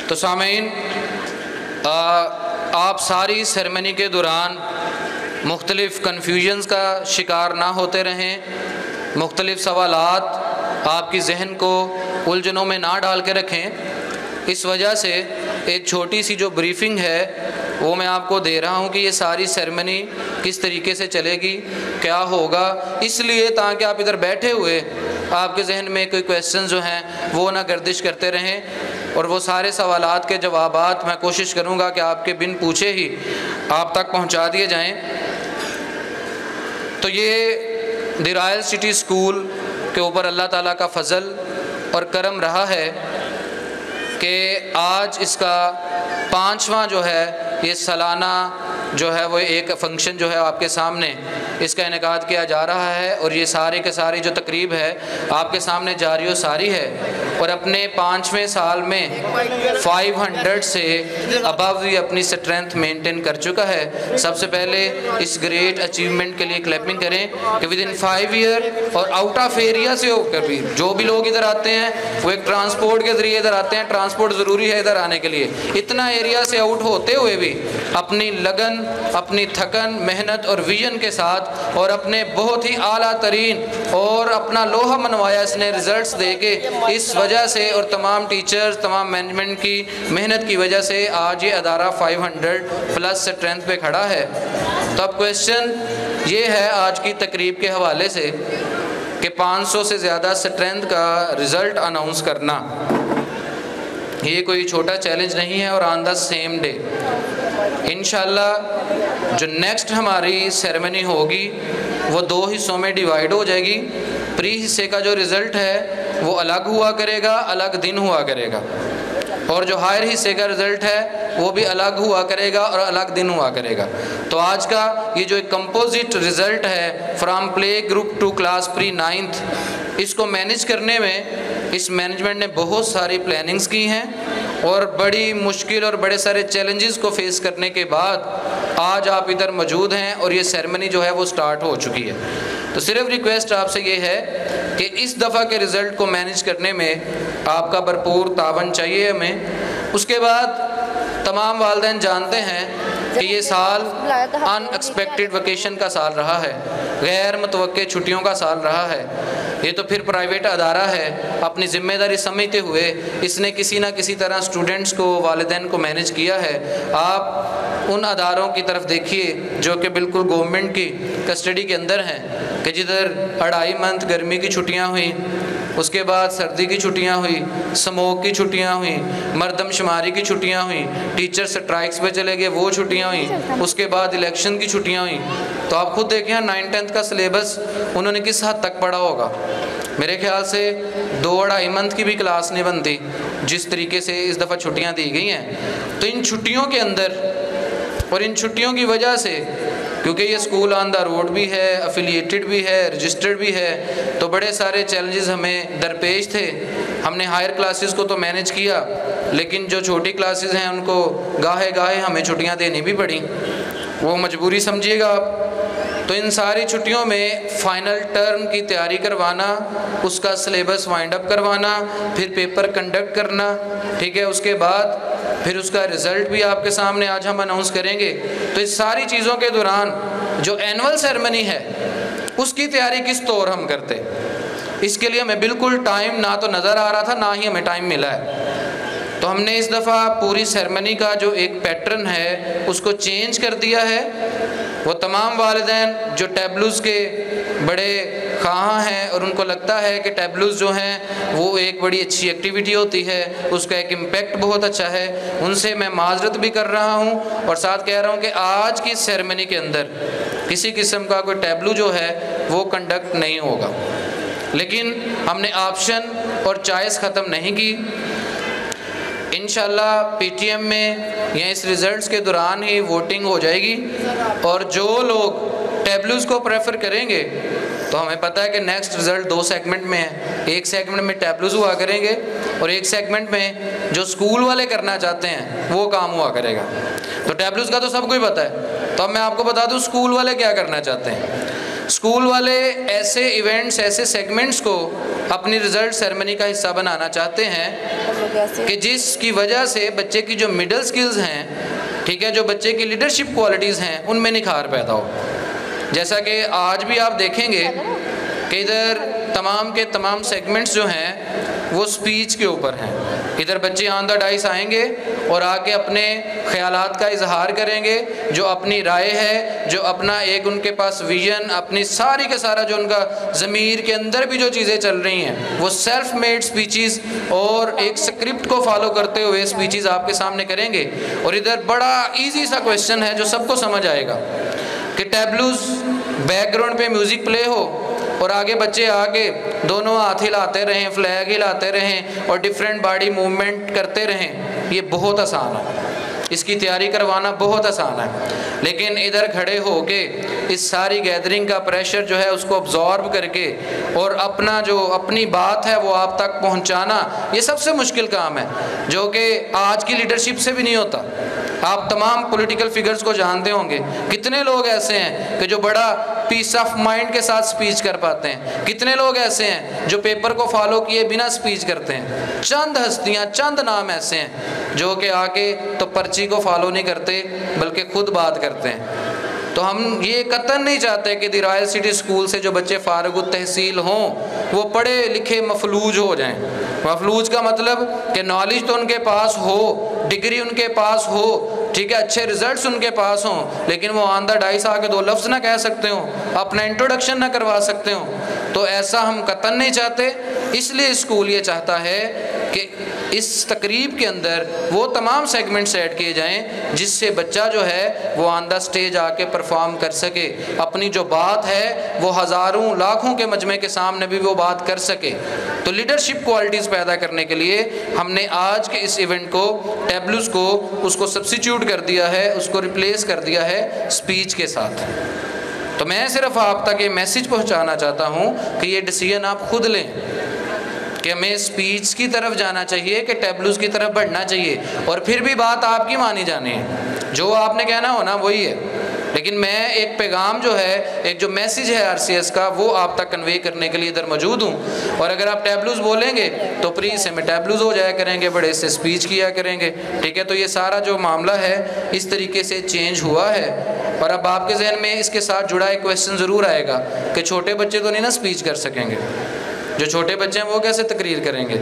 تو سامعین، آپ ساری سیرمنی کے دوران مختلف کنفیوژنز کا شکار نہ ہوتے رہیں، مختلف سوالات آپ کی ذہن کو الجھنوں میں نہ ڈال کے رکھیں۔ اس وجہ سے ایک چھوٹی سی جو بریفنگ ہے وہ میں آپ کو دے رہا ہوں کہ یہ ساری سیرمنی کس طریقے سے چلے گی، کیا ہوگا، اس لیے تاکہ آپ ادھر بیٹھے ہوئے آپ کے ذہن میں کوئی کویسچن جو ہیں وہ نہ گردش کرتے رہیں، اور وہ سارے سوالات کے جوابات میں کوشش کروں گا کہ آپ کے بن پوچھے ہی آپ تک پہنچا دیے جائیں۔ تو یہ دی رائل سٹی اسکول کے اوپر اللہ تعالیٰ کا فضل اور کرم رہا ہے کہ آج اس کا 5واں جو ہے یہ سالانہ جو ہے وہ ایک فنکشن جو ہے آپ کے سامنے اس کا انعقاد کیا جا رہا ہے، اور یہ سارے کے ساری جو تقریب ہے آپ کے سامنے جاری و ساری ہے، اور اپنے 5ویں سال میں 500 سے ابو یہ اپنی سٹرینتھ مینٹین کر چکا ہے۔ سب سے پہلے اس گریٹ اچیومنٹ کے لیے کلیپنگ کریں کہ ود ان 5 ایئر اور آؤٹ آف ایریا سے ہو کر بھی جو بھی لوگ ادھر آتے ہیں وہ ایک ٹرانسپورٹ کے ذریعے ادھر آتے ہیں، ٹرانسپورٹ ضروری ہے ادھر آنے کے لیے، اتنا ایریا سے آؤٹ ہوتے ہوئے بھی اپنی لگن، اپنی تھکن، محنت اور ویژن کے ساتھ اور اپنے بہت ہی اعلیٰ ترین اور اپنا لوہا منوایا اس نے ریزلٹس دے کے، اس وجہ سے اور تمام ٹیچرز، تمام مینجمنٹ کی محنت کی وجہ سے آج یہ ادارہ 500 پلس سٹرینتھ پہ کھڑا ہے۔ تو اب کویسچن یہ ہے آج کی تقریب کے حوالے سے کہ 500 سے زیادہ سٹرینتھ کا رزلٹ اناؤنس کرنا یہ کوئی چھوٹا چیلنج نہیں ہے، اور آن دا سیم ڈے انشاءاللہ جو نیکسٹ ہماری سیرمنی ہوگی وہ 2 حصوں میں ڈیوائیڈ ہو جائے گی۔ پری حصے کا جو رزلٹ ہے وہ الگ ہوا کرے گا، الگ دن ہوا کرے گا، اور جو ہائر حصے کا رزلٹ ہے وہ بھی الگ ہوا کرے گا اور الگ دن ہوا کرے گا۔ تو آج کا یہ جو ایک کمپوزٹ رزلٹ ہے from play group to class pre 9th، اس کو مینیج کرنے میں اس مینجمنٹ نے بہت ساری پلاننگز کی ہیں، اور بڑی مشکل اور بڑے سارے چیلنجز کو فیس کرنے کے بعد آج آپ ادھر موجود ہیں اور یہ سیرمنی جو ہے وہ سٹارٹ ہو چکی ہے۔ تو صرف ریکویسٹ آپ سے یہ ہے کہ اس دفعہ کے رزلٹ کو مینیج کرنے میں آپ کا بھرپور تعاون چاہیے ہمیں۔ اس کے بعد تمام والدین جانتے ہیں کہ یہ سال ان ایکسپیکٹڈ ویکیشن کا سال رہا ہے، غیر متوقع چھٹیوں کا سال رہا ہے۔ یہ تو پھر پرائیویٹ ادارہ ہے، اپنی ذمہ داری سمجھتے ہوئے اس نے کسی نہ کسی طرح اسٹوڈنٹس کو، والدین کو مینیج کیا ہے۔ آپ ان اداروں کی طرف دیکھیے جو کہ بالکل گورنمنٹ کی کسٹڈی کے اندر ہیں، کہ جدھر 2.5 منتھ گرمی کی چھٹیاں ہوئیں، اس کے بعد سردی کی چھٹیاں ہوئی، سموک کی چھٹیاں ہوئیں، مردم شماری کی چھٹیاں ہوئیں، ٹیچر سٹرائکس پہ چلے گئے وہ چھٹیاں ہوئیں، اس کے بعد الیکشن کی چھٹیاں ہوئیں۔ تو آپ خود دیکھیں 9th-10th کا سلیبس انہوں نے کس حد تک پڑھا ہوگا۔ میرے خیال سے 2-2.5 منتھ کی بھی کلاس نہیں بنتی جس طریقے سے اس دفعہ چھٹیاں دی گئی ہیں۔ تو ان چھٹیوں کے اندر اور ان چھٹیوں کی وجہ سے، کیونکہ یہ اسکول آن دا روڈ بھی ہے، افیلیٹڈ بھی ہے، رجسٹرڈ بھی ہے، تو بڑے سارے چیلنجز ہمیں درپیش تھے۔ ہم نے ہائر کلاسز کو تو مینیج کیا، لیکن جو چھوٹی کلاسز ہیں ان کو گاہے گاہے ہمیں چھٹیاں دینی بھی پڑیں، وہ مجبوری سمجھیے گا آپ۔ تو ان ساری چھٹیوں میں فائنل ٹرم کی تیاری کروانا، اس کا سلیبس وائنڈ اپ کروانا، پھر پیپر کنڈکٹ کرنا، ٹھیک ہے، اس کے بعد پھر اس کا رزلٹ بھی آپ کے سامنے آج ہم اناؤنس کریں گے۔ تو اس ساری چیزوں کے دوران جو اینول سیرمنی ہے اس کی تیاری کس طور ہم کرتے، اس کے لیے ہمیں بالکل ٹائم نہ تو نظر آ رہا تھا، نہ ہی ہمیں ٹائم ملا ہے۔ تو ہم نے اس دفعہ پوری سیرمنی کا جو ایک پیٹرن ہے اس کو چینج کر دیا ہے۔ وہ تمام والدین جو ٹیبلوز کے بڑے خواہاں ہیں اور ان کو لگتا ہے کہ ٹیبلوز جو ہیں وہ ایک بڑی اچھی ایکٹیویٹی ہوتی ہے، اس کا ایک امپیکٹ بہت اچھا ہے، ان سے میں معذرت بھی کر رہا ہوں، اور ساتھ کہہ رہا ہوں کہ آج کی سیرمنی کے اندر کسی قسم کا کوئی ٹیبلو جو ہے وہ کنڈکٹ نہیں ہوگا۔ لیکن ہم نے آپشن اور چوائس ختم نہیں کی۔ انشاءاللہ پی ٹی ایم میں یا اس ریزلٹس کے دوران ہی ووٹنگ ہو جائے گی، اور جو لوگ ٹیبلوز کو پریفر کریں گے تو ہمیں پتہ ہے کہ نیکسٹ رزلٹ 2 سیگمنٹ میں ہے، ایک سیگمنٹ میں ٹیبلوز ہوا کریں گے اور ایک سیگمنٹ میں جو سکول والے کرنا چاہتے ہیں وہ کام ہوا کرے گا۔ تو ٹیبلوز کا تو سب کو ہی پتہ ہے، تو اب میں آپ کو بتا دوں سکول والے کیا کرنا چاہتے ہیں۔ اسکول والے ایسے ایونٹس، ایسے سیگمنٹس کو اپنی رزلٹ سیرمنی کا حصہ بنانا چاہتے ہیں کہ جس کی وجہ سے بچے کی جو مڈل سکلز ہیں، ٹھیک ہے، جو بچے کی لیڈرشپ کوالٹیز ہیں، ان میں نکھار پیدا ہو۔ جیسا کہ آج بھی آپ دیکھیں گے کہ ادھر تمام کے تمام سیگمنٹس جو ہیں وہ سپیچ کے اوپر ہیں۔ ادھر بچے آن دا ڈائس آئیں گے اور آ کے اپنے خیالات کا اظہار کریں گے، جو اپنی رائے ہے، جو اپنا ایک ان کے پاس ویژن، اپنی ساری کا سارا جو ان کا ضمیر کے اندر بھی جو چیزیں چل رہی ہیں وہ سیلف میڈ سپیچز اور ایک سکرپٹ کو فالو کرتے ہوئے سپیچز آپ کے سامنے کریں گے۔ اور ادھر بڑا ایزی سا کویسچن ہے جو سب کو سمجھ آئے گا کہ ٹیبلوز بیک گراؤنڈ پہ میوزک پلے ہو اور آگے بچے آگے دونوں ہاتھ ہلاتے رہیں، فلیگ ہلاتے رہیں اور ڈیفرنٹ باڈی موومنٹ کرتے رہیں، یہ بہت آسان ہے، اس کی تیاری کروانا بہت آسان ہے۔ لیکن ادھر کھڑے ہو کے اس ساری گیدرنگ کا پریشر جو ہے اس کو ابزارب کر کے اور اپنا جو اپنی بات ہے وہ آپ تک پہنچانا، یہ سب سے مشکل کام ہے، جو کہ آج کی لیڈرشپ سے بھی نہیں ہوتا۔ آپ تمام پولیٹیکل فگرز کو جانتے ہوں گے، کتنے لوگ ایسے ہیں کہ جو بڑا پیس آف مائنڈ کے ساتھ سپیچ کر پاتے ہیں، کتنے لوگ ایسے ہیں جو پیپر کو فالو کیے بنا سپیچ کرتے ہیں۔ چند ہستیاں، چند نام ایسے ہیں جو کہ آ کے تو پرچی کو فالو نہیں کرتے بلکہ خود بات کرتے ہیں۔ تو ہم یہ قطعاً نہیں چاہتے کہ دی رائل سٹی اسکول سے جو بچے فارغ التحصیل ہوں وہ پڑھے لکھے مفلوج ہو جائیں۔ مفلوج کا مطلب کہ نالج تو ان کے پاس ہو، ڈگری ان کے پاس ہو، ٹھیک ہے، اچھے ریزلٹس ان کے پاس ہوں، لیکن وہ آن دا ڈائس آ کے دو لفظ نہ کہہ سکتے ہوں، اپنا انٹروڈکشن نہ کروا سکتے ہوں۔ تو ایسا ہم قطعاً نہیں چاہتے، اس لیے اسکول یہ چاہتا ہے کہ اس تقریب کے اندر وہ تمام سیگمنٹس ایڈ کیے جائیں جس سے بچہ جو ہے وہ آن دا سٹیج آ کے پرفارم کر سکے، اپنی جو بات ہے وہ ہزاروں لاکھوں کے مجمع کے سامنے بھی وہ بات کر سکے۔ تو لیڈرشپ کوالٹیز پیدا کرنے کے لیے ہم نے آج کے اس ایونٹ کو، ٹیبلوز کو، اس کو سبسٹیٹیوٹ کر دیا ہے، اس کو ریپلیس کر دیا ہے سپیچ کے ساتھ۔ تو میں صرف آپ تک یہ میسج پہنچانا چاہتا ہوں کہ یہ ڈیسیژن آپ خود لیں کہ ہمیں سپیچ کی طرف جانا چاہیے کہ ٹیبلوز کی طرف بڑھنا چاہیے، اور پھر بھی بات آپ کی مانی جانی ہے، جو آپ نے کہنا ہونا وہی ہے۔ لیکن میں ایک پیغام جو ہے، ایک جو میسیج ہے RCS کا، وہ آپ تک کنوے کرنے کے لیے ادھر موجود ہوں۔ اور اگر آپ ٹیبلوز بولیں گے تو پری سے میں ٹیبلوز ہو جایا کریں گے، بڑے سے سپیچ کیا کریں گے، ٹھیک ہے۔ تو یہ سارا جو معاملہ ہے اس طریقے سے چینج ہوا ہے۔ اور اب آپ کے ذہن میں اس کے ساتھ جڑا ایک کویسچن ضرور آئے گا کہ چھوٹے بچے تو نہیں نا سپیچ کر سکیں گے، جو چھوٹے بچے ہیں وہ کیسے تقریر کریں گے؟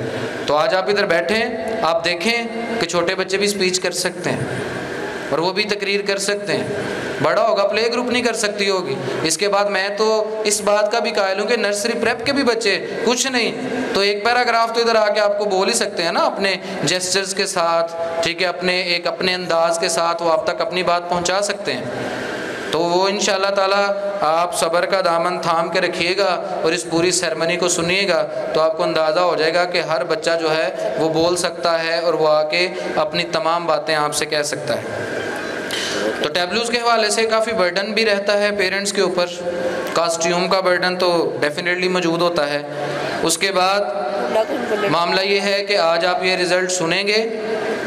تو آج آپ ادھر بیٹھیں، آپ دیکھیں کہ چھوٹے بچے بھی سپیچ کر سکتے ہیں اور وہ بھی تقریر کر سکتے ہیں۔ بڑا ہوگا پلے گروپ نہیں کر سکتی ہوگی۔ اس کے بعد میں تو اس بات کا بھی قائل ہوں کہ نرسری پریپ کے بھی بچے کچھ نہیں تو ایک پیراگراف تو ادھر آ کے آپ کو بول ہی سکتے ہیں نا، اپنے جیسچرز کے ساتھ، ٹھیک ہے، اپنے انداز کے ساتھ وہ آپ تک اپنی بات پہنچا سکتے ہیں۔ تو وہ انشاءاللہ تعالیٰ آپ صبر کا دامن تھام کے رکھیے گا اور اس پوری سیرمنی کو سنیے گا تو آپ کو اندازہ ہو جائے گا کہ ہر بچہ جو ہے وہ بول سکتا ہے اور وہ آ کے اپنی تمام باتیں آپ سے کہہ سکتا ہے۔ تو ٹیبلوز کے حوالے سے کافی برڈن بھی رہتا ہے پیرنٹس کے اوپر، کاسٹیوم کا برڈن تو ڈیفینیٹلی موجود ہوتا ہے۔ اس کے بعد معاملہ یہ ہے کہ آج آپ یہ رزلٹ سنیں گے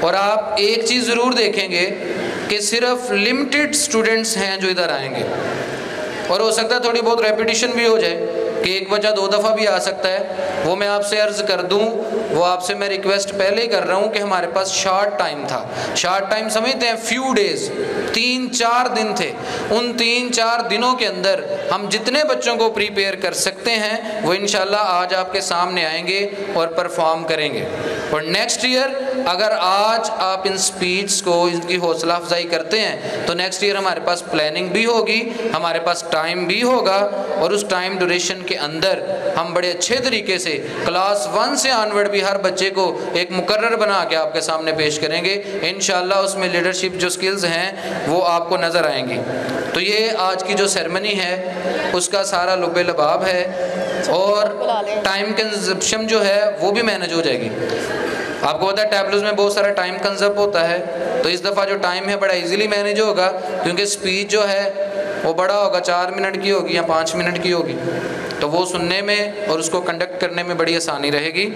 اور آپ ایک چیز ضرور دیکھیں گے کہ صرف لمیٹڈ سٹوڈنٹس ہیں جو ادھر آئیں گے، اور ہو سکتا ہے تھوڑی بہت ریپیٹیشن بھی ہو جائے کہ ایک بچہ 2 دفعہ بھی آ سکتا ہے۔ وہ میں آپ سے عرض کر دوں، وہ آپ سے میں ریکویسٹ پہلے ہی کر رہا ہوں کہ ہمارے پاس شارٹ ٹائم تھا۔ شارٹ ٹائم سمجھتے ہیں، فیو ڈیز، 3-4 دن تھے۔ ان 3-4 دنوں کے اندر ہم جتنے بچوں کو پریپیئر کر سکتے ہیں وہ انشاءاللہ آج آپ کے سامنے آئیں گے اور پرفارم کریں گے۔ اور نیکسٹ ایئر اگر آج آپ ان سپیچ کو، ان کی حوصلہ افزائی کرتے ہیں تو نیکسٹ ایئر ہمارے پاس پلاننگ بھی ہوگی، ہمارے پاس ٹائم بھی ہوگا، اور اس ٹائم ڈیوریشن کے اندر ہم بڑے اچھے طریقے سے کلاس 1 سے آنورڈ بھی ہر بچے کو ایک مقرر بنا کے آپ کے سامنے پیش کریں گے۔ انشاءاللہ اس میں لیڈرشپ جو سکلز ہیں وہ آپ کو نظر آئیں گی۔ تو یہ آج کی جو سیرمنی ہے اس کا سارا لب لباب ہے، اور ٹائم کنزپشن جو ہے وہ بھی مینج ہو جائے گی۔ آپ کو پتا ہے ٹیبلوز میں بہت سارا ٹائم کنزپ ہوتا ہے، تو اس دفعہ جو ٹائم ہے بڑا ایزیلی مینج ہوگا، کیونکہ سپیچ جو ہے وہ بڑا ہوگا، 4 منٹ کی ہوگی یا 5 منٹ کی ہوگی، تو وہ سننے میں اور اس کو کنڈکٹ کرنے میں بڑی آسانی رہے گی۔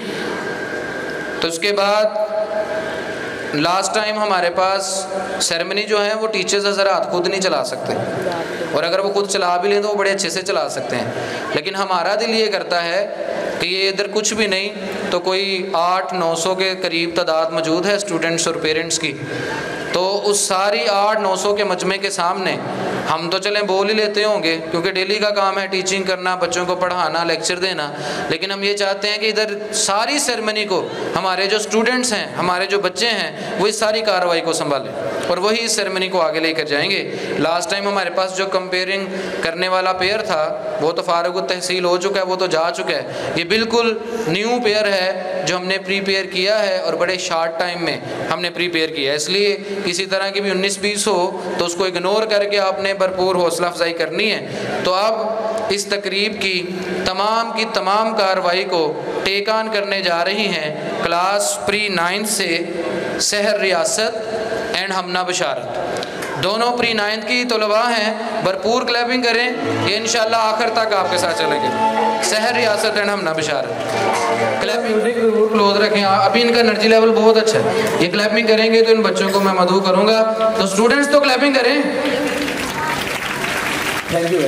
تو اس کے بعد لاسٹ ٹائم ہمارے پاس سیرمنی جو ہے وہ ٹیچرز حضرات خود نہیں چلا سکتے، اور اگر وہ خود چلا بھی لیں تو وہ بڑے اچھے سے چلا سکتے ہیں، لیکن ہمارا دل یہ کرتا ہے کہ یہ ادھر کچھ بھی نہیں تو کوئی 800-900 کے قریب تعداد موجود ہے اسٹوڈنٹس اور پیرنٹس کی، تو اس ساری 800-900 کے مجمع کے سامنے ہم تو چلیں بول ہی لیتے ہوں گے کیونکہ ڈیلی کا کام ہے ٹیچنگ کرنا، بچوں کو پڑھانا، لیکچر دینا، لیکن ہم یہ چاہتے ہیں کہ ادھر ساری سیرمنی کو ہمارے جو اسٹوڈنٹس ہیں، ہمارے جو بچے ہیں، وہ اس ساری کارروائی کو سنبھالیں اور وہی اس سیرمنی کو آگے لے کر جائیں گے۔ لاسٹ ٹائم ہمارے پاس جو کمپیئرنگ کرنے والا پیئر تھا وہ تو فارغ التحصیل ہو چکا ہے، وہ تو جا چکا ہے، یہ بالکل نیو پیئر ہے جو ہم نے پری پیئر کیا ہے اور بڑے شارٹ ٹائم میں ہم نے پری پیئر کیا ہے، اس لیے کسی طرح کی بھی 19-20 ہو تو اس کو اگنور کر کے آپ نے بھرپور حوصلہ افزائی کرنی ہے۔ تو اب اس تقریب کی تمام کارروائی کو ٹیک آن کرنے جا رہی ہیں کلاس پری 9 سے سحر ریاست اینڈ ہمنا بشارت، دونوں پری 9 کی طلباء ہیں، بھرپور کلیپنگ کریں، یہ انشاءاللہ آخر تک آپ کے ساتھ چلیں گے۔ سحر ریاست اینڈ ہمنا بشارت، کلیپنگ کلوز رکھیں، ابھی ان کا انرجی لیول بہت اچھا ہے، یہ کلیپنگ کریں گے تو ان بچوں کو میں مدعو کروں گا، تو اسٹوڈنٹس تو کلیپنگ کریں۔ Thank you.